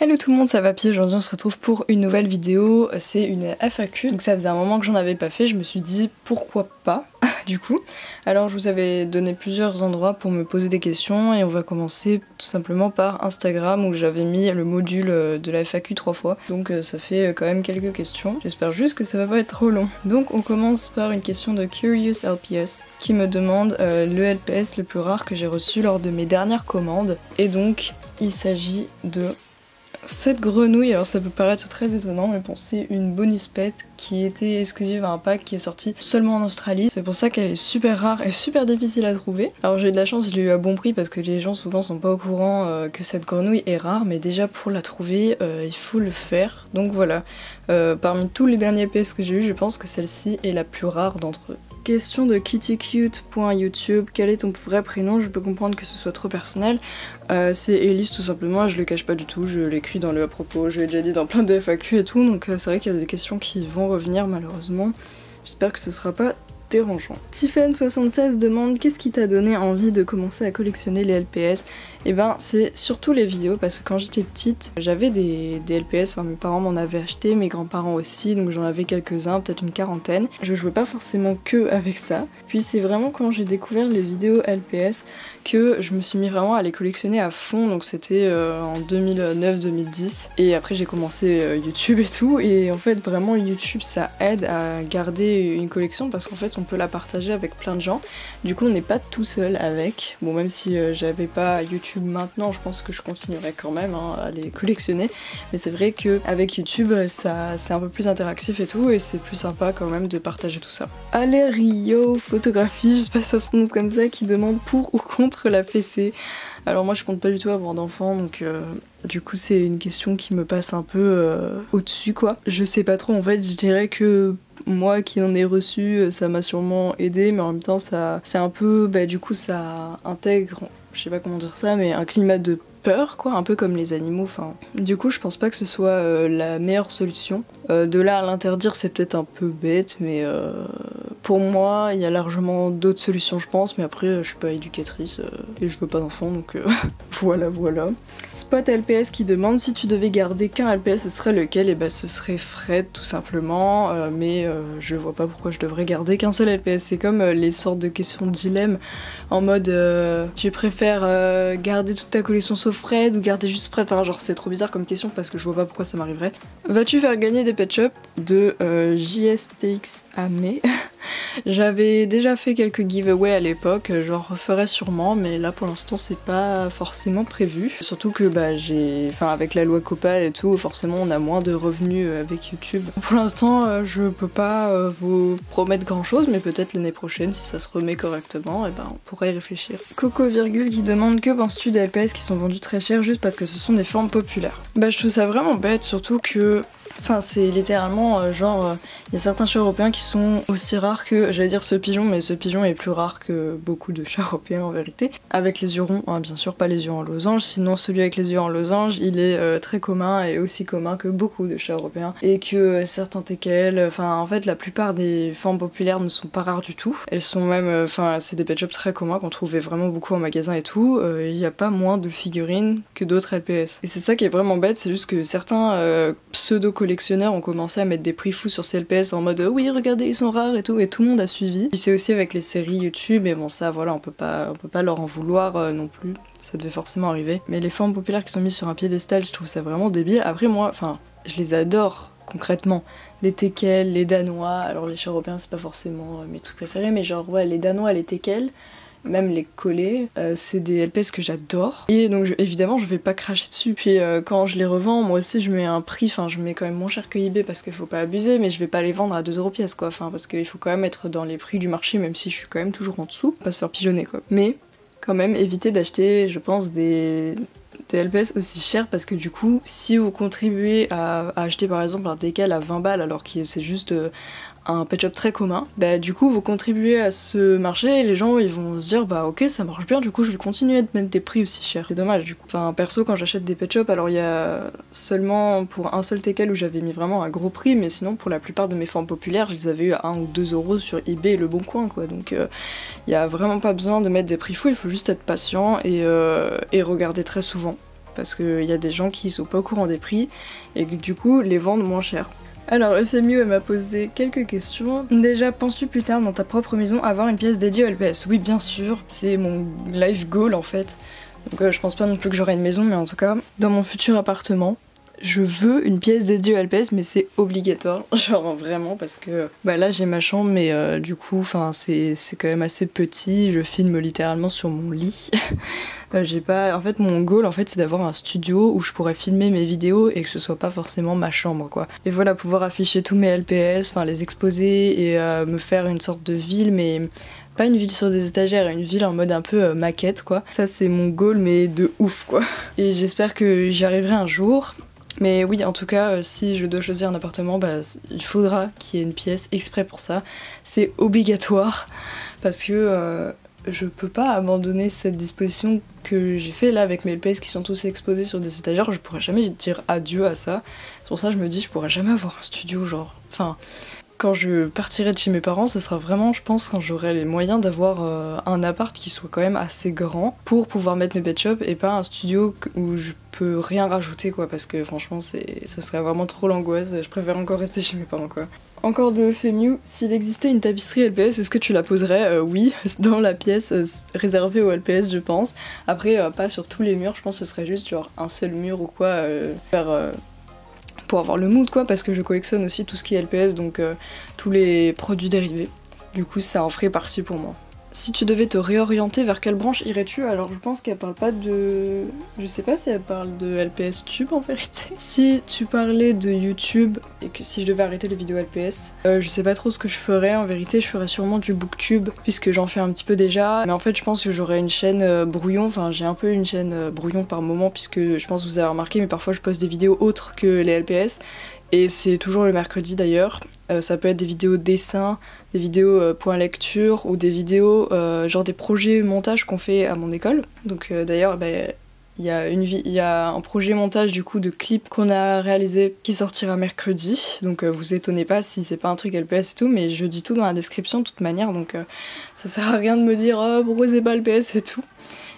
Hello tout le monde, ça va Pi, aujourd'hui on se retrouve pour une nouvelle vidéo, c'est une FAQ, donc ça faisait un moment que j'en avais pas fait, je me suis dit pourquoi pas du coup. Alors je vous avais donné plusieurs endroits pour me poser des questions et on va commencer tout simplement par Instagram où j'avais mis le module de la FAQ 3 fois, donc ça fait quand même quelques questions, j'espère juste que ça va pas être trop long. Donc on commence par une question de Curious LPS qui me demande le LPS le plus rare que j'ai reçu lors de mes dernières commandes, et donc il s'agit de cette grenouille. Alors ça peut paraître très étonnant, mais bon, c'est une bonus pet qui était exclusive à un pack qui est sorti seulement en Australie. C'est pour ça qu'elle est super rare et super difficile à trouver. Alors j'ai eu de la chance, je l'ai eu à bon prix parce que les gens souvent sont pas au courant que cette grenouille est rare, mais déjà pour la trouver, il faut le faire. Donc voilà, parmi tous les derniers PS que j'ai eu, je pense que celle-ci est la plus rare d'entre eux. Question de kittycute.youtube, quel est ton vrai prénom? Je peux comprendre que ce soit trop personnel. C'est Elise tout simplement, je le cache pas du tout, je l'écris dans le à propos, je l'ai déjà dit dans plein de FAQ et tout, donc c'est vrai qu'il y a des questions qui vont revenir malheureusement. J'espère que ce sera pas dérangeant. Tiffen76 demande qu'est-ce qui t'a donné envie de commencer à collectionner les LPS? Et ben c'est surtout les vidéos, parce que quand j'étais petite j'avais des LPS, enfin, mes parents m'en avaient acheté, mes grands-parents aussi, donc j'en avais quelques-uns, peut-être une quarantaine. Je jouais pas forcément que avec ça, puis c'est vraiment quand j'ai découvert les vidéos LPS que je me suis mis vraiment à les collectionner à fond, donc c'était en 2009-2010, et après j'ai commencé YouTube et tout, et en fait vraiment YouTube ça aide à garder une collection parce qu'en fait on peut la partager avec plein de gens, du coup on n'est pas tout seul avec. Bon, même si j'avais pas YouTube maintenant, je pense que je continuerais quand même à les collectionner, mais c'est vrai que avec YouTube ça c'est un peu plus interactif et tout, et c'est plus sympa quand même de partager tout ça. Alerio Photographie, je sais pas si ça se prononce comme ça, qui demande pour ou contre la fessée. Alors moi je compte pas du tout avoir d'enfant, donc du coup c'est une question qui me passe un peu au-dessus quoi. Je sais pas trop, en fait je dirais que moi qui en ai reçu, ça m'a sûrement aidé, mais en même temps ça c'est un peu, du coup ça intègre, je sais pas comment dire ça, mais un climat de peur quoi, un peu comme les animaux, enfin. Du coup je pense pas que ce soit la meilleure solution. De là à l'interdire c'est peut-être un peu bête, mais pour moi il y a largement d'autres solutions je pense, mais après je suis pas éducatrice et je veux pas d'enfant, donc voilà. Spot LPS qui demande si tu devais garder qu'un LPS ce serait lequel? Et ce serait Fred tout simplement, mais je vois pas pourquoi je devrais garder qu'un seul LPS. C'est comme les sortes de questions de dilemme en mode tu préfères garder toute ta collection sauf Fred ou garder juste Fred, enfin genre c'est trop bizarre comme question parce que je vois pas pourquoi ça m'arriverait. Vas-tu faire gagner des pet shops? De JSTX à mai. J'avais déjà fait quelques giveaways à l'époque, j'en referai sûrement, mais là pour l'instant c'est pas forcément prévu. Surtout que avec la loi COPPA et tout, forcément on a moins de revenus avec YouTube. Pour l'instant je peux pas vous promettre grand chose, mais peut-être l'année prochaine si ça se remet correctement, et on pourrait y réfléchir. Coco virgule qui demande que penses-tu des LPS qui sont vendus très cher juste parce que ce sont des formes populaires? Je trouve ça vraiment bête, surtout que c'est littéralement il y a certains chats européens qui sont aussi rares que, j'allais dire ce pigeon, mais ce pigeon est plus rare que beaucoup de chats européens en vérité. Avec les yeux ronds, bien sûr pas les yeux en losange, sinon celui avec les yeux en losange il est très commun et aussi commun que beaucoup de chats européens. Et que certains teckels, en fait la plupart des formes populaires ne sont pas rares du tout. Elles sont même, c'est des pet shops très communs qu'on trouvait vraiment beaucoup en magasin et tout. Il n'y a pas moins de figurines que d'autres LPS. Et c'est ça qui est vraiment bête, c'est juste que certains pseudo-collectionneurs ont commencé à mettre des prix fous sur ces LPS en mode oui regardez ils sont rares et tout le monde a suivi. Puis c'est aussi avec les séries YouTube, et bon ça voilà on peut pas leur en vouloir non plus, ça devait forcément arriver. Mais les formes populaires qui sont mises sur un piédestal, je trouve ça vraiment débile. Après moi, je les adore concrètement. Les teckels, les danois, alors les chats européens c'est pas forcément mes trucs préférés, mais genre ouais les danois, les teckels, même les collés, c'est des LPS que j'adore. Et donc évidemment je vais pas cracher dessus, puis quand je les revends, moi aussi je mets un prix, je mets quand même moins cher que eBay parce qu'il faut pas abuser, mais je vais pas les vendre à 2€ pièce quoi, parce qu'il faut quand même être dans les prix du marché, même si je suis quand même toujours en dessous, pas se faire pigeonner quoi. Mais quand même éviter d'acheter, je pense, des LPS aussi chers, parce que du coup si vous contribuez à acheter par exemple un teckel à 20 balles alors que c'est juste un pet shop très commun, du coup vous contribuez à ce marché et les gens ils vont se dire ok ça marche bien, du coup je vais continuer de mettre des prix aussi chers. C'est dommage du coup. Perso quand j'achète des pet shops, alors il y a seulement pour un seul teckel où j'avais mis vraiment un gros prix, mais sinon pour la plupart de mes formes populaires je les avais eu à 1 ou 2€ sur eBay et Le Bon Coin quoi, donc il y a vraiment pas besoin de mettre des prix fous, il faut juste être patient et regarder très souvent. parce qu'il y a des gens qui sont pas au courant des prix et qui du coup les vendent moins cher. Alors FMU elle m'a posé quelques questions. Déjà, penses-tu plus tard dans ta propre maison avoir une pièce dédiée au LPS? Oui bien sûr, c'est mon life goal en fait. Donc je pense pas non plus que j'aurai une maison, mais en tout cas dans mon futur appartement je veux une pièce dédiée au LPS, mais c'est obligatoire, genre vraiment, parce que bah là j'ai ma chambre, mais du coup enfin c'est quand même assez petit, je filme littéralement sur mon lit. J'ai pas, en fait mon goal en fait c'est d'avoir un studio où je pourrais filmer mes vidéos et que ce soit pas forcément ma chambre quoi. Et voilà, pouvoir afficher tous mes LPS, enfin les exposer et me faire une sorte de ville, mais pas une ville sur des étagères, une ville en mode un peu maquette quoi. Ça c'est mon goal, mais de ouf quoi. Et j'espère que j'y arriverai un jour. Mais oui, en tout cas, si je dois choisir un appartement, bah, il faudra qu'il y ait une pièce exprès pour ça. C'est obligatoire parce que je peux pas abandonner cette disposition que j'ai fait là avec mes LPS qui sont tous exposés sur des étagères. Je pourrais jamais dire adieu à ça. C'est pour ça que je me dis je pourrais jamais avoir un studio genre. Enfin, quand je partirai de chez mes parents, ce sera vraiment, je pense, quand j'aurai les moyens d'avoir un appart qui soit quand même assez grand pour pouvoir mettre mes pet shops et pas un studio où je peux rien rajouter quoi, parce que franchement ça serait vraiment trop l'angoisse. Je préfère encore rester chez mes parents quoi. Encore de FMU, s'il existait une tapisserie LPS, est-ce que tu la poserais? Oui, dans la pièce réservée au LPS je pense. Après pas sur tous les murs, je pense que ce serait juste genre un seul mur ou quoi, pour avoir le mood quoi, parce que je collectionne aussi tout ce qui est LPS, donc tous les produits dérivés. Du coup ça en ferait partie pour moi. Si tu devais te réorienter, vers quelle branche irais-tu? Alors je pense qu'elle parle pas de... Je sais pas si elle parle de LPS Tube en vérité. Si tu parlais de YouTube et que si je devais arrêter les vidéos LPS, je sais pas trop ce que je ferais. En vérité je ferais sûrement du booktube puisque j'en fais un petit peu déjà. Mais en fait je pense que j'aurais une chaîne brouillon, enfin j'ai un peu une chaîne brouillon par moment puisque je pense que vous avez remarqué mais parfois je poste des vidéos autres que les LPS. Et c'est toujours le mercredi d'ailleurs. Ça peut être des vidéos dessins, des vidéos point lecture ou des vidéos genre des projets montage qu'on fait à mon école. Donc d'ailleurs il y a un projet montage du coup de clip qu'on a réalisé qui sortira mercredi. Donc vous étonnez pas si c'est pas un truc LPS et tout, mais je dis tout dans la description de toute manière, donc ça sert à rien de me dire oh, pourquoi c'est pas LPS et tout.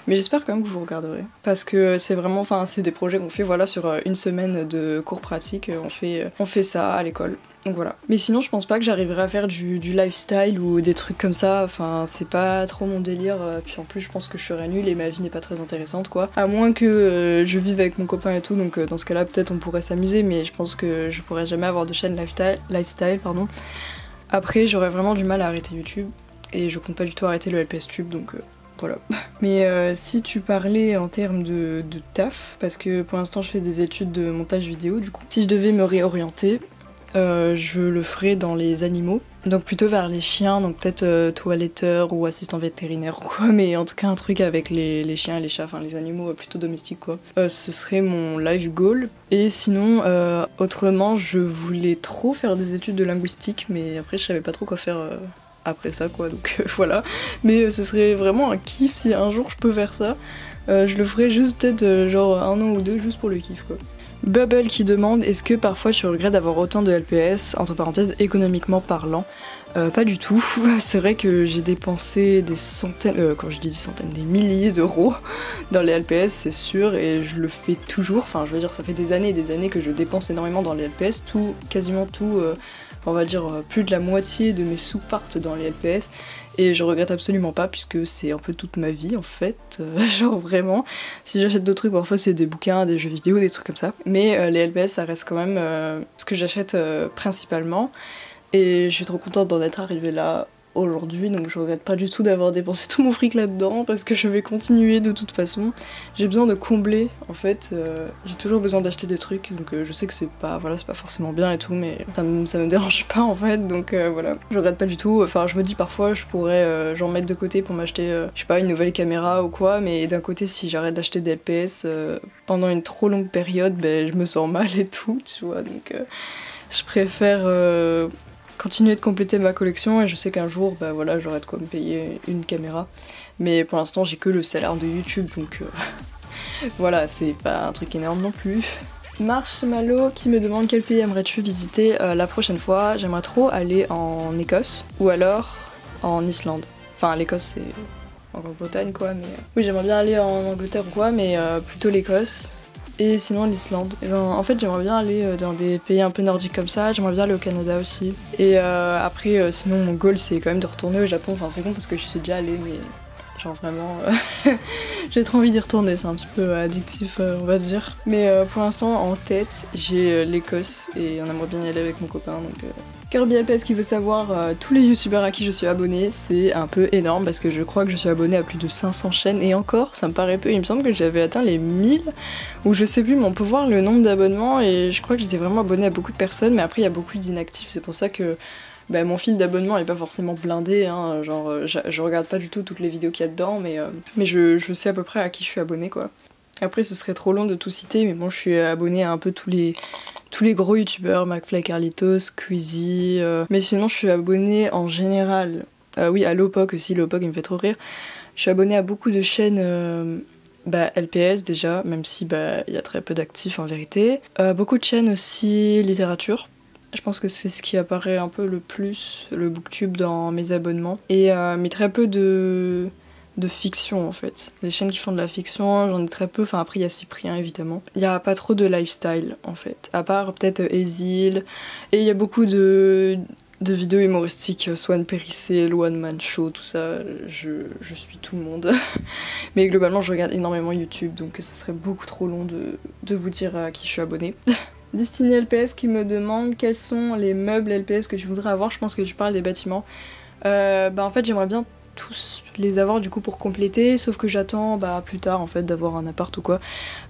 Mais j'espère quand même que vous regarderez. Parce que c'est vraiment, enfin c'est des projets qu'on fait voilà sur une semaine de cours pratiques, on fait ça à l'école. Donc voilà. Mais sinon je pense pas que j'arriverai à faire du lifestyle ou des trucs comme ça, enfin c'est pas trop mon délire, puis en plus je pense que je serais nulle et ma vie n'est pas très intéressante quoi. À moins que je vive avec mon copain et tout, donc dans ce cas là peut-être on pourrait s'amuser, mais je pense que je pourrais jamais avoir de chaîne lifestyle pardon. Après j'aurais vraiment du mal à arrêter YouTube, et je compte pas du tout arrêter le LPS Tube, donc voilà. Mais si tu parlais en termes de taf, parce que pour l'instant je fais des études de montage vidéo du coup, si je devais me réorienter, je le ferais dans les animaux, donc plutôt vers les chiens, donc peut-être toiletteur ou assistant vétérinaire ou quoi, mais en tout cas un truc avec les chiens et les chats, enfin les animaux plutôt domestiques quoi. Ce serait mon life goal. Et sinon autrement je voulais trop faire des études de linguistique, mais après je savais pas trop quoi faire après ça quoi, donc voilà. Mais ce serait vraiment un kiff si un jour je peux faire ça. Je le ferais juste peut-être genre 1 an ou 2 juste pour le kiff quoi. Bubble qui demande est-ce que parfois tu regrettes d'avoir autant de LPS, entre parenthèses économiquement parlant? Pas du tout, c'est vrai que j'ai dépensé des centaines, quand je dis des centaines, des milliers d'euros dans les LPS c'est sûr, et je le fais toujours, enfin je veux dire ça fait des années et des années que je dépense énormément dans les LPS, quasiment tout, on va dire plus de la moitié de mes sous partent dans les LPS, et je regrette absolument pas puisque c'est un peu toute ma vie en fait, genre vraiment, si j'achète d'autres trucs parfois c'est des bouquins, des jeux vidéo, des trucs comme ça, mais les LPS ça reste quand même ce que j'achète principalement, et je suis trop contente d'en être arrivée là aujourd'hui, donc je regrette pas du tout d'avoir dépensé tout mon fric là-dedans parce que je vais continuer de toute façon. J'ai besoin de combler en fait, j'ai toujours besoin d'acheter des trucs, donc je sais que c'est pas forcément bien et tout, mais ça me dérange pas en fait, donc voilà. Je regrette pas du tout, enfin je me dis parfois je pourrais j'en mettre de côté pour m'acheter je sais pas une nouvelle caméra ou quoi, mais d'un côté si j'arrête d'acheter des FPS pendant une trop longue période, ben je me sens mal et tout, tu vois, donc je préfère continuer de compléter ma collection, et je sais qu'un jour bah voilà j'aurai de quoi me payer une caméra, mais pour l'instant j'ai que le salaire de YouTube, donc voilà, c'est pas un truc énorme non plus. Marshmallow qui me demande quel pays aimerais-tu visiter la prochaine fois. J'aimerais trop aller en Écosse ou alors en Islande, enfin l'Écosse c'est en Grande-Bretagne quoi, mais oui j'aimerais bien aller en Angleterre ou quoi, mais plutôt l'Écosse. Et sinon l'Islande. En fait j'aimerais bien aller dans des pays un peu nordiques comme ça, j'aimerais bien aller au Canada aussi. Et après sinon mon goal c'est quand même de retourner au Japon, enfin c'est con parce que je suis déjà allée mais genre vraiment j'ai trop envie d'y retourner, c'est un petit peu addictif on va dire. Mais pour l'instant en tête j'ai l'Écosse et on aimerait bien y aller avec mon copain donc Kirby Apes qui veut savoir tous les youtubeurs à qui je suis abonnée, c'est un peu énorme parce que je crois que je suis abonnée à plus de 500 chaînes et encore ça me paraît peu, il me semble que j'avais atteint les 1000 ou je sais plus mais on peut voir le nombre d'abonnements et je crois que j'étais vraiment abonnée à beaucoup de personnes mais après il y a beaucoup d'inactifs, c'est pour ça que bah, mon fil d'abonnement est pas forcément blindé, hein, genre je regarde pas du tout toutes les vidéos qu'il y a dedans mais je sais à peu près à qui je suis abonnée quoi. Après ce serait trop long de tout citer mais bon je suis abonnée à un peu tous les gros youtubeurs, McFly, Carlitos, Squeezie, mais sinon je suis abonnée en général, oui à Lowpoke aussi, Lowpoke il me fait trop rire, je suis abonnée à beaucoup de chaînes LPS déjà, même si y a très peu d'actifs en vérité, beaucoup de chaînes aussi littérature, je pense que c'est ce qui apparaît un peu le plus, le booktube dans mes abonnements, et mais très peu de fiction en fait. Les chaînes qui font de la fiction, j'en ai très peu, enfin après il y a Cyprien évidemment. Il n'y a pas trop de lifestyle en fait, à part peut-être Ezil, et il y a beaucoup de vidéos humoristiques, Swan Périssé, le One Man Show, tout ça, je suis tout le monde. Mais globalement je regarde énormément YouTube, donc ça serait beaucoup trop long de vous dire à qui je suis abonnée. Destiny LPS qui me demande quels sont les meubles LPS que tu voudrais avoir, je pense que tu parles des bâtiments. En fait j'aimerais bien tous les avoir du coup pour compléter, sauf que j'attends plus tard en fait d'avoir un appart ou quoi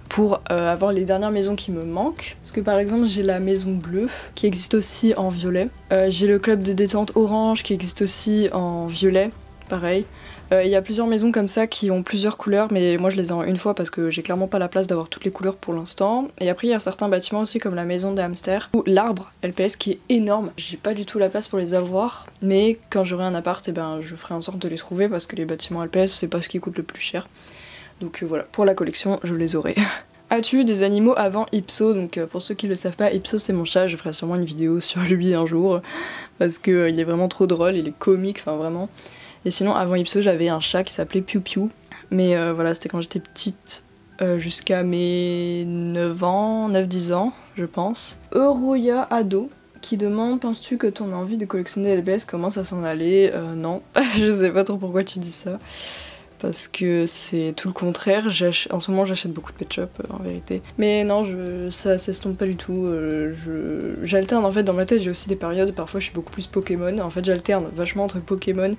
pour avoir les dernières maisons qui me manquent, parce que par exemple j'ai la maison bleue qui existe aussi en violet, j'ai le club de détente orange qui existe aussi en violet, pareil. Il y a plusieurs maisons comme ça qui ont plusieurs couleurs, mais moi je les ai en une fois parce que j'ai clairement pas la place d'avoir toutes les couleurs pour l'instant. Et après il y a certains bâtiments aussi comme la maison des hamsters ou l'arbre LPS qui est énorme. J'ai pas du tout la place pour les avoir, mais quand j'aurai un appart, je ferai en sorte de les trouver parce que les bâtiments LPS c'est pas ce qui coûte le plus cher. Donc voilà, pour la collection je les aurai. As-tu eu des animaux avant Ipso? Donc pour ceux qui le savent pas, Ipso c'est mon chat, je ferai sûrement une vidéo sur lui un jour parce que il est vraiment trop drôle, il est comique, enfin vraiment. Et sinon avant Ipso j'avais un chat qui s'appelait Piu Piu, mais voilà c'était quand j'étais petite, jusqu'à mes 9 ans, 9-10 ans je pense. Euroya Ado qui demande: penses-tu que ton envie de collectionner les LPS commence à s'en aller? Non, je sais pas trop pourquoi tu dis ça. Parce que c'est tout le contraire, en ce moment j'achète beaucoup de pet shop en vérité. Mais non, ça s'estompe pas du tout, j'alterne en fait dans ma tête, j'ai aussi des périodes, parfois je suis beaucoup plus Pokémon, en fait j'alterne vachement entre Pokémon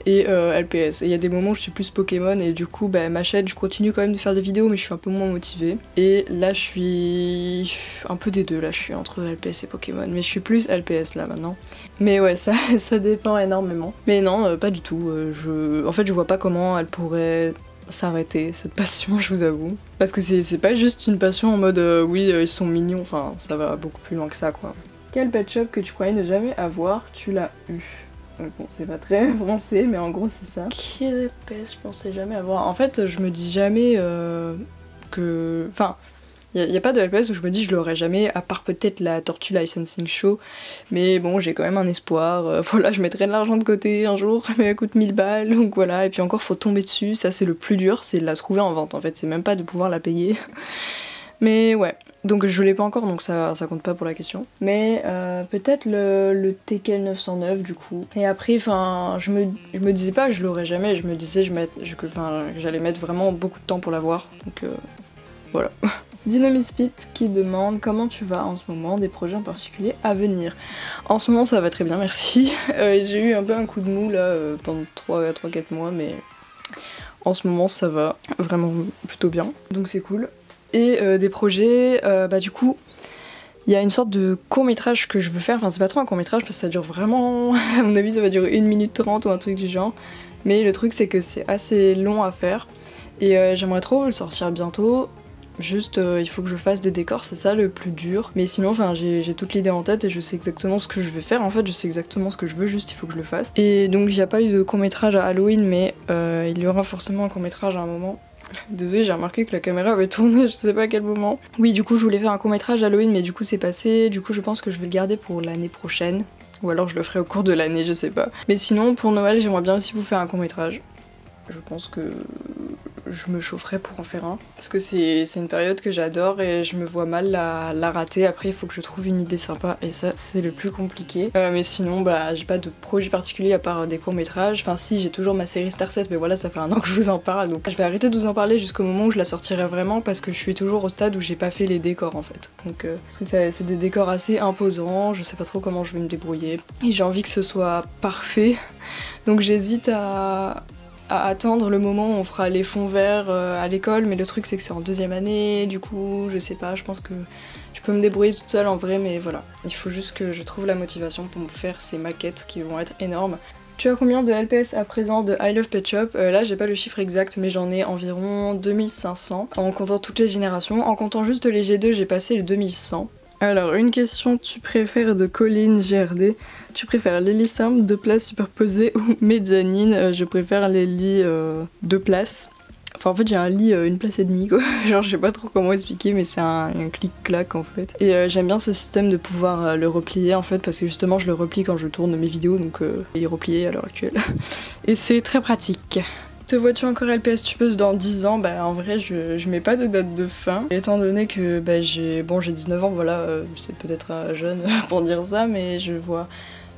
et LPS. Et il y a des moments où je suis plus Pokémon et du coup ma chaîne, je continue quand même de faire des vidéos mais je suis un peu moins motivée. Et là je suis un peu des deux, là je suis entre LPS et Pokémon, mais je suis plus LPS là maintenant. Mais ouais, ça dépend énormément. Mais non, pas du tout, en fait je vois pas comment elle pourrait s'arrêter cette passion, je vous avoue, parce que c'est pas juste une passion en mode oui ils sont mignons, enfin ça va beaucoup plus loin que ça quoi. Quel pet shop que tu croyais ne jamais avoir, tu l'as eu? Bon c'est pas très français mais en gros c'est ça. Quel pet je pensais jamais avoir? En fait je me dis jamais que... Enfin y a pas de LPS où je me dis je l'aurais jamais, à part peut-être la Tortue Licensing Show, mais bon j'ai quand même un espoir, voilà je mettrai de l'argent de côté un jour, mais elle coûte 1000 balles, donc voilà, et puis encore faut tomber dessus, ça c'est le plus dur, c'est de la trouver en vente en fait, c'est même pas de pouvoir la payer. Mais ouais, donc je l'ai pas encore donc ça compte pas pour la question. Mais peut-être le Tekel 909 du coup. Et après enfin je me disais pas je l'aurais jamais, je me disais j'allais mettre vraiment beaucoup de temps pour l'avoir, donc voilà. Dynamisfit qui demande comment tu vas en ce moment, des projets en particulier à venir. En ce moment ça va très bien merci, j'ai eu un peu un coup de mou là pendant 3-4 mois mais en ce moment ça va vraiment plutôt bien donc c'est cool. Et des projets, du coup il y a une sorte de court-métrage que je veux faire, enfin c'est pas trop un court-métrage parce que ça dure vraiment, à mon avis ça va durer 1 minute 30 ou un truc du genre, mais le truc c'est que c'est assez long à faire et j'aimerais trop le sortir bientôt. Juste il faut que je fasse des décors, c'est ça le plus dur. Mais sinon enfin j'ai toute l'idée en tête et je sais exactement ce que je vais faire. En fait je sais exactement ce que je veux, juste il faut que je le fasse. Et donc il n'y a pas eu de court-métrage à Halloween mais il y aura forcément un court-métrage à un moment. Désolée j'ai remarqué que la caméra avait tourné, je sais pas à quel moment. Oui du coup je voulais faire un court-métrage Halloween mais du coup c'est passé. Du coup je pense que je vais le garder pour l'année prochaine. Ou alors je le ferai au cours de l'année, je sais pas. Mais sinon pour Noël j'aimerais bien aussi vous faire un court-métrage. Je pense que je me chaufferais pour en faire un. Parce que c'est une période que j'adore et je me vois mal la rater. Après il faut que je trouve une idée sympa et ça c'est le plus compliqué. Mais sinon bah j'ai pas de projet particulier à part des courts-métrages. Enfin si, j'ai toujours ma série Star 7, mais voilà, ça fait un an que je vous en parle. Donc je vais arrêter de vous en parler jusqu'au moment où je la sortirai vraiment, parce que je suis toujours au stade où j'ai pas fait les décors en fait. Donc parce que c'est des décors assez imposants, je sais pas trop comment je vais me débrouiller. Et j'ai envie que ce soit parfait. Donc j'hésite à attendre le moment où on fera les fonds verts à l'école, mais le truc c'est que c'est en deuxième année, du coup je sais pas, je pense que je peux me débrouiller toute seule en vrai, mais voilà. Il faut juste que je trouve la motivation pour me faire ces maquettes qui vont être énormes. Tu as combien de LPS à présent de I Love Pet Shop? Là j'ai pas le chiffre exact, mais j'en ai environ 2500 en comptant toutes les générations. En comptant juste les G2 j'ai passé les 2100. Alors une question, tu préfères de Colline GRD, tu préfères les lits simples, 2 places superposées ou mezzanine? Je préfère les lits 2 places. Enfin en fait j'ai un lit 1 place et demie quoi, genre je sais pas trop comment expliquer, mais c'est un clic-clac en fait. Et j'aime bien ce système de pouvoir le replier en fait, parce que justement je le replie quand je tourne mes vidéos, donc il est replié à l'heure actuelle. Et c'est très pratique. Te vois-tu encore LPS tubeuse dans 10 ans? Bah en vrai je mets pas de date de fin. Et étant donné que bah, j'ai 19 ans, voilà, c'est peut-être jeune pour dire ça, mais je vois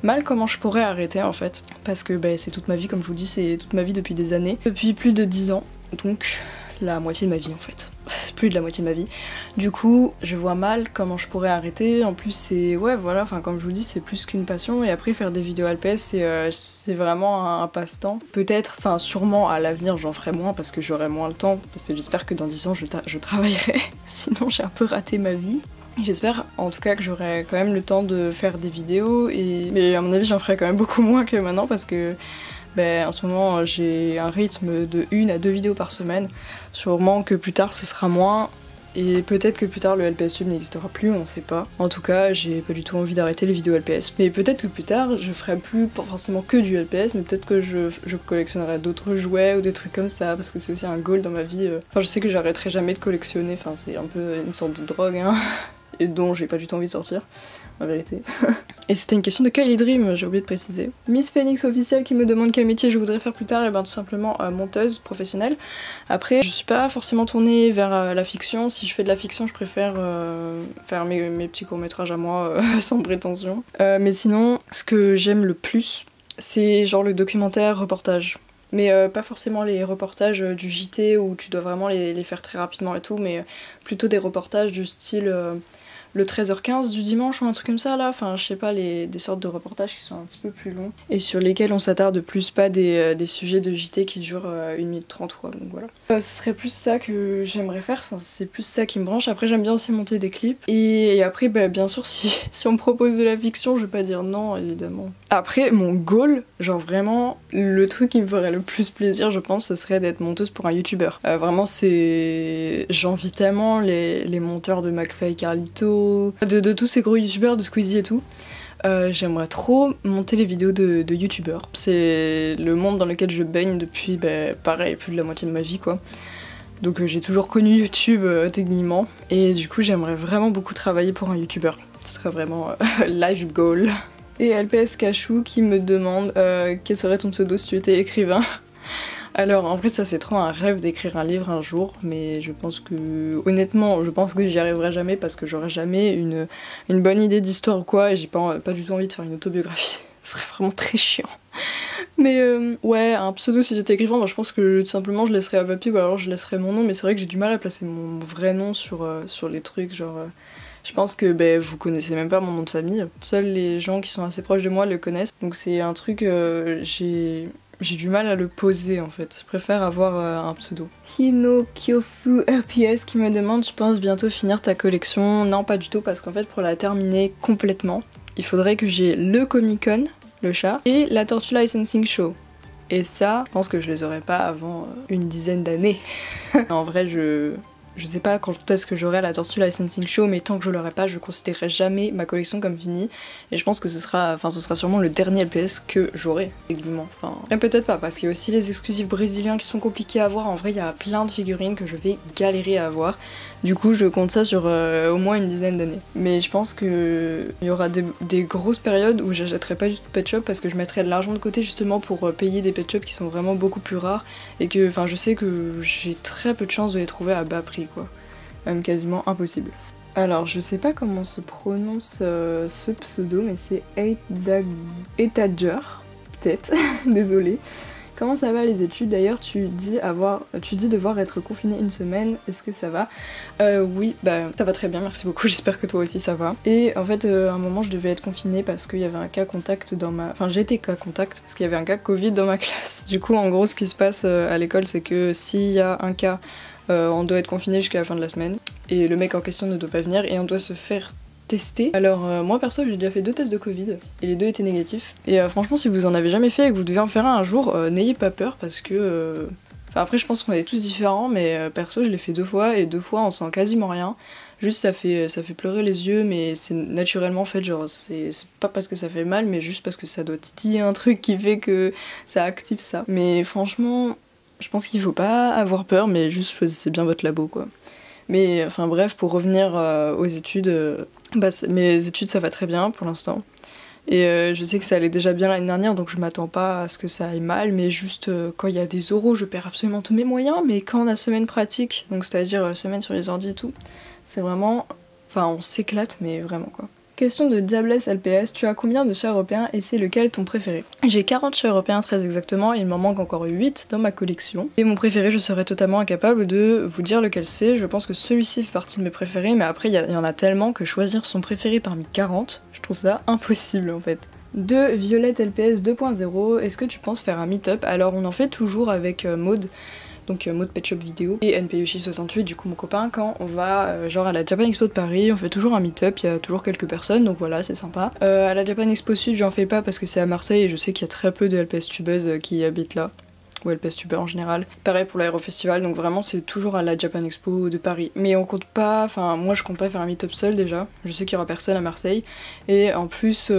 mal comment je pourrais arrêter en fait. Parce que bah, c'est toute ma vie, comme je vous dis, c'est toute ma vie depuis des années. Depuis plus de 10 ans, donc la moitié de ma vie en fait. Plus de la moitié de ma vie. Du coup, je vois mal comment je pourrais arrêter. En plus, c'est ouais, voilà, enfin comme je vous dis, c'est plus qu'une passion. Et après, faire des vidéos LPS, c'est vraiment un passe-temps. Peut-être, enfin sûrement à l'avenir, j'en ferai moins parce que j'aurai moins le temps. Parce que j'espère que dans 10 ans, je travaillerai. Sinon, j'ai un peu raté ma vie. J'espère en tout cas que j'aurai quand même le temps de faire des vidéos. Mais à mon avis, j'en ferai quand même beaucoup moins que maintenant parce que en ce moment j'ai un rythme de 1 à 2 vidéos par semaine. Sûrement que plus tard ce sera moins, et peut-être que plus tard le LPS Tube n'existera plus, on sait pas. En tout cas j'ai pas du tout envie d'arrêter les vidéos LPS, mais peut-être que plus tard je ferai plus forcément que du LPS, mais peut-être que je collectionnerai d'autres jouets ou des trucs comme ça, parce que c'est aussi un goal dans ma vie. Enfin je sais que j'arrêterai jamais de collectionner, enfin c'est un peu une sorte de drogue hein, et dont j'ai pas du tout envie de sortir. En vérité. Et c'était une question de Kylie Dream, j'ai oublié de préciser. Miss Phoenix officielle qui me demande quel métier je voudrais faire plus tard, et ben tout simplement monteuse professionnelle. Après je suis pas forcément tournée vers la fiction. Si je fais de la fiction je préfère faire mes petits courts-métrages à moi sans prétention. Mais sinon ce que j'aime le plus c'est genre le documentaire reportage. Mais pas forcément les reportages du JT où tu dois vraiment les faire très rapidement et tout, mais plutôt des reportages du style le 13h15 du dimanche ou un truc comme ça là, enfin je sais pas, des sortes de reportages qui sont un petit peu plus longs et sur lesquels on s'attarde plus, pas des sujets de JT qui durent 1 minute 30 quoi, donc voilà. Ce serait plus ça que j'aimerais faire, c'est plus ça qui me branche. Après j'aime bien aussi monter des clips et après bah, bien sûr si on me propose de la fiction je vais pas dire non évidemment. Après mon goal, genre vraiment le truc qui me ferait le plus plaisir je pense ce serait d'être monteuse pour un youtubeur. Vraiment c'est... j'envie tellement les monteurs de McFly et Carlito, de tous ces gros youtubeurs, de Squeezie et tout. J'aimerais trop monter les vidéos de youtubeurs. C'est le monde dans lequel je baigne depuis pareil plus de la moitié de ma vie quoi. Donc j'ai toujours connu YouTube techniquement et du coup j'aimerais vraiment beaucoup travailler pour un youtubeur. Ce serait vraiment life goal. Et LPS Cachou qui me demande quel serait ton pseudo si tu étais écrivain. Alors en vrai ça c'est trop un rêve d'écrire un livre un jour, mais je pense que honnêtement je pense que j'y arriverai jamais parce que j'aurai jamais une bonne idée d'histoire ou quoi, et j'ai pas du tout envie de faire une autobiographie. Ce serait vraiment très chiant. Mais ouais, un pseudo si j'étais écrivain, je pense que tout simplement je laisserais Avapi ou alors je laisserais mon nom, mais c'est vrai que j'ai du mal à placer mon vrai nom sur les trucs, genre... Je pense que vous connaissez même pas mon nom de famille. Seuls les gens qui sont assez proches de moi le connaissent. Donc c'est un truc, j'ai du mal à le poser en fait. Je préfère avoir un pseudo. Hino Kyofu RPS qui me demande, je pense bientôt finir ta collection. Non pas du tout, parce qu'en fait pour la terminer complètement, il faudrait que j'ai le Comic Con, le chat, et la Tortue Licensing Show. Et ça, je pense que je les aurai pas avant une dizaine d'années. En vrai Je sais pas quand est-ce que j'aurai la Tortue Licensing Show, mais tant que je l'aurai pas, je considérerai jamais ma collection comme finie. Et je pense que ce sera sûrement le dernier LPS que j'aurai, également. Et peut-être pas, parce qu'il y a aussi les exclusifs brésiliens qui sont compliqués à avoir. En vrai, il y a plein de figurines que je vais galérer à avoir. Du coup, je compte ça sur au moins une dizaine d'années. Mais je pense qu'il y aura des grosses périodes où j'achèterai pas du tout de pet shop parce que je mettrai de l'argent de côté justement pour payer des pet shops qui sont vraiment beaucoup plus rares et que je sais que j'ai très peu de chances de les trouver à bas prix quoi. Même quasiment impossible. Alors je sais pas comment se prononce ce pseudo mais c'est Etager, peut-être, désolée. Comment ça va les études? D'ailleurs tu dis devoir être confiné une semaine, est-ce que ça va? Oui, bah ça va très bien, merci beaucoup, j'espère que toi aussi ça va. Et en fait à un moment je devais être confinée parce qu'il y avait un cas contact dans ma... Enfin j'étais cas contact parce qu'il y avait un cas Covid dans ma classe. Du coup en gros ce qui se passe à l'école c'est que s'il y a un cas, on doit être confiné jusqu'à la fin de la semaine. Et le mec en question ne doit pas venir et on doit se faire tester. Alors moi perso j'ai déjà fait 2 tests de Covid et les 2 étaient négatifs et franchement si vous en avez jamais fait et que vous devez en faire un jour, n'ayez pas peur parce que enfin après je pense qu'on est tous différents mais perso je l'ai fait 2 fois et 2 fois on sent quasiment rien. Juste ça fait pleurer les yeux mais c'est naturellement fait, genre c'est pas parce que ça fait mal mais juste parce que ça doit titiller un truc qui fait que ça active ça. Mais franchement je pense qu'il faut pas avoir peur mais juste choisissez bien votre labo quoi. Mais enfin bref, pour revenir aux études, mes études ça va très bien pour l'instant. Et je sais que ça allait déjà bien l'année dernière donc je m'attends pas à ce que ça aille mal, mais juste quand il y a des oraux je perds absolument tous mes moyens, mais quand on a semaine pratique, donc c'est-à-dire semaine sur les ordi et tout, c'est vraiment... Enfin on s'éclate mais vraiment quoi. Question de Diablesse LPS, tu as combien de chats européens et c'est lequel ton préféré? J'ai 40 chats européens très exactement et il m'en manque encore 8 dans ma collection. Et mon préféré, je serais totalement incapable de vous dire lequel c'est. Je pense que celui-ci fait partie de mes préférés, mais après il y en a tellement que choisir son préféré parmi 40, je trouve ça impossible en fait. De Violette LPS 2.0, est-ce que tu penses faire un meet-up? Alors on en fait toujours avec Maud. Donc Maud Pet Shop Vidéo et NPUshi68 du coup mon copain, quand on va genre à la Japan Expo de Paris, on fait toujours un meet-up, il y a toujours quelques personnes donc voilà c'est sympa. À la Japan Expo Sud j'en fais pas parce que c'est à Marseille et je sais qu'il y a très peu de LPS tubeuses qui habitent là. Ou LPS tubeurs en général. Pareil pour l'Aérofestival, donc vraiment c'est toujours à la Japan Expo de Paris. Mais on compte pas, enfin moi je compte pas faire un meet-up seul déjà, je sais qu'il y aura personne à Marseille, et en plus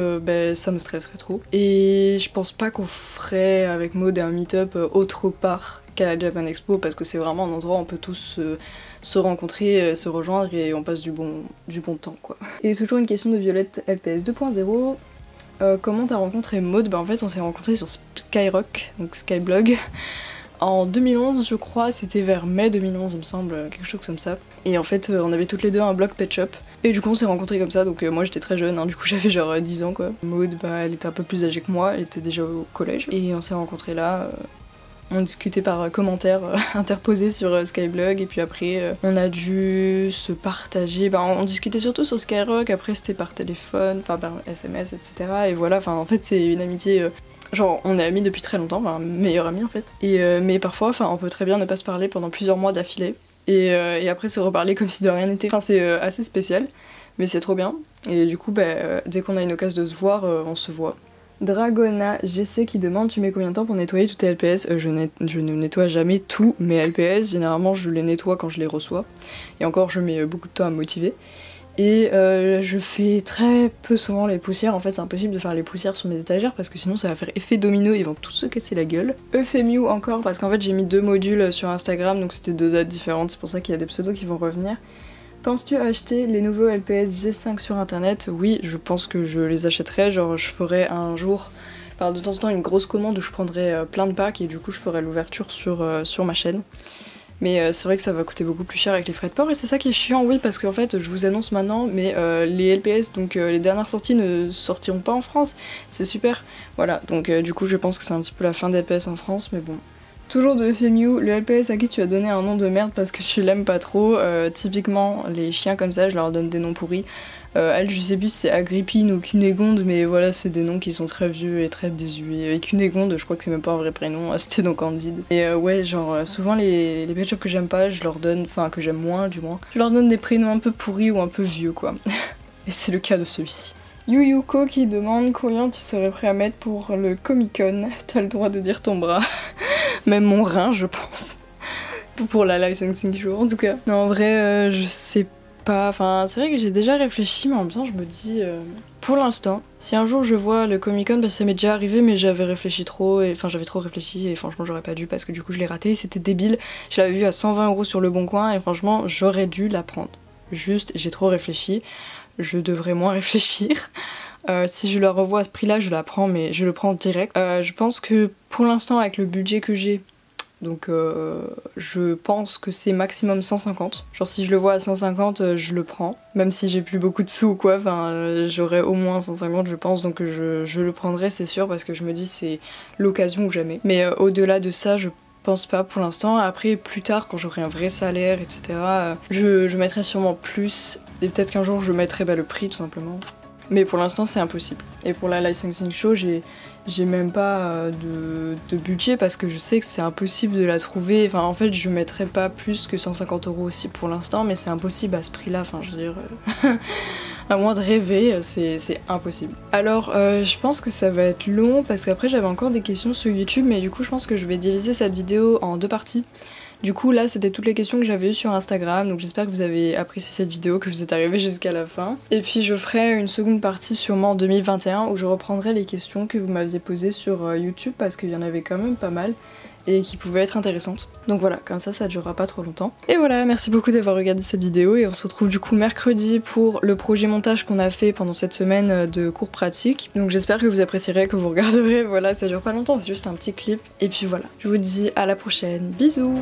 ça me stresserait trop. Et je pense pas qu'on ferait avec Maud un meet-up autre part qu'à la Japan Expo, parce que c'est vraiment un endroit où on peut tous se rencontrer, se rejoindre et on passe du bon temps quoi. Et toujours une question de Violette LPS 2.0. Comment t'as rencontré Maud? Bah en fait on s'est rencontrés sur Skyrock, donc Skyblog, en 2011 je crois, c'était vers mai 2011 il me semble, quelque chose comme ça. Et en fait on avait toutes les deux un blog Pet Shop, et du coup on s'est rencontrés comme ça, donc moi j'étais très jeune, hein, du coup j'avais genre 10 ans quoi. Maud bah elle était un peu plus âgée que moi, elle était déjà au collège, et on s'est rencontrés là. On discutait par commentaires interposés sur Skyblog et puis après on a dû se partager, on discutait surtout sur Skyrock, après c'était par téléphone, enfin par SMS etc. Et voilà, enfin en fait c'est une amitié, genre on est amis depuis très longtemps, meilleurs amis en fait. Et mais parfois on peut très bien ne pas se parler pendant plusieurs mois d'affilée et après se reparler comme si de rien n'était. Enfin c'est assez spécial mais c'est trop bien et du coup dès qu'on a une occasion de se voir on se voit. Dragona GC qui demande tu mets combien de temps pour nettoyer tous tes LPS? Je ne nettoie jamais tous mes LPS, généralement je les nettoie quand je les reçois. Et encore je mets beaucoup de temps à me motiver. Et je fais très peu souvent les poussières, en fait c'est impossible de faire les poussières sur mes étagères parce que sinon ça va faire effet domino, ils vont tous se casser la gueule. Euphémiu encore parce qu'en fait j'ai mis 2 modules sur Instagram donc c'était 2 dates différentes, c'est pour ça qu'il y a des pseudos qui vont revenir. Penses-tu acheter les nouveaux LPS G5 sur internet? Oui, je pense que je les achèterai, genre je ferai un jour, de temps en temps une grosse commande où je prendrai plein de packs et du coup je ferai l'ouverture sur ma chaîne. Mais c'est vrai que ça va coûter beaucoup plus cher avec les frais de port et c'est ça qui est chiant, oui, parce qu'en fait je vous annonce maintenant, mais les LPS, donc les dernières sorties ne sortiront pas en France, c'est super. Voilà, donc du coup je pense que c'est un petit peu la fin des LPS en France, mais bon. Toujours de Femiu, le LPS à qui tu as donné un nom de merde parce que tu l'aimes pas trop, typiquement les chiens comme ça je leur donne des noms pourris. Elle je sais plus si c'est Agrippine ou Cunégonde, mais voilà c'est des noms qui sont très vieux et très désuets. Et Cunégonde je crois que c'est même pas un vrai prénom, c'était donc Candide. Et ouais genre souvent les pet shops que j'aime pas je leur donne, enfin que j'aime moins du moins, je leur donne des prénoms un peu pourris ou un peu vieux quoi. Et c'est le cas de celui-ci. Yuyuko qui demande combien tu serais prêt à mettre pour le Comic Con. T'as le droit de dire ton bras. Même mon rein je pense. pour la licensing show en tout cas. Non, en vrai, je sais pas. Enfin, c'est vrai que j'ai déjà réfléchi, mais en même temps, je me dis, pour l'instant, si un jour je vois le Comic Con, bah ça m'est déjà arrivé, mais j'avais réfléchi trop, et enfin j'avais trop réfléchi, et franchement j'aurais pas dû parce que du coup je l'ai raté, c'était débile. Je l'avais vu à 120 € sur le Bon Coin, et franchement j'aurais dû la prendre. Juste, j'ai trop réfléchi, je devrais moins réfléchir. Si je la revois à ce prix-là, je la prends, mais je le prends direct. Je pense que pour l'instant, avec le budget que j'ai, donc je pense que c'est maximum 150. Genre si je le vois à 150, je le prends. Même si j'ai plus beaucoup de sous ou quoi, enfin j'aurai au moins 150 je pense, donc je le prendrai c'est sûr parce que je me dis c'est l'occasion ou jamais. Mais au-delà de ça, je pense pas pour l'instant. Après plus tard quand j'aurai un vrai salaire etc, je mettrai sûrement plus. Et peut-être qu'un jour je mettrai le prix tout simplement. Mais pour l'instant c'est impossible. Et pour la licensing show j'ai même pas de budget parce que je sais que c'est impossible de la trouver. Enfin en fait je mettrais pas plus que 150 € aussi pour l'instant, mais c'est impossible à ce prix là, enfin je veux dire à moins de rêver, c'est impossible. Alors je pense que ça va être long parce qu'après j'avais encore des questions sur YouTube, mais du coup je pense que je vais diviser cette vidéo en 2 parties. Du coup là c'était toutes les questions que j'avais eues sur Instagram, donc j'espère que vous avez apprécié cette vidéo, que vous êtes arrivés jusqu'à la fin. Et puis je ferai une seconde partie sûrement en 2021 où je reprendrai les questions que vous m'aviez posées sur YouTube parce qu'il y en avait quand même pas mal et qui pouvaient être intéressantes. Donc voilà, comme ça durera pas trop longtemps. Et voilà, merci beaucoup d'avoir regardé cette vidéo et on se retrouve du coup mercredi pour le projet montage qu'on a fait pendant cette semaine de cours pratiques. Donc j'espère que vous apprécierez, que vous regarderez, voilà, ça dure pas longtemps, c'est juste un petit clip. Et puis voilà, je vous dis à la prochaine, bisous!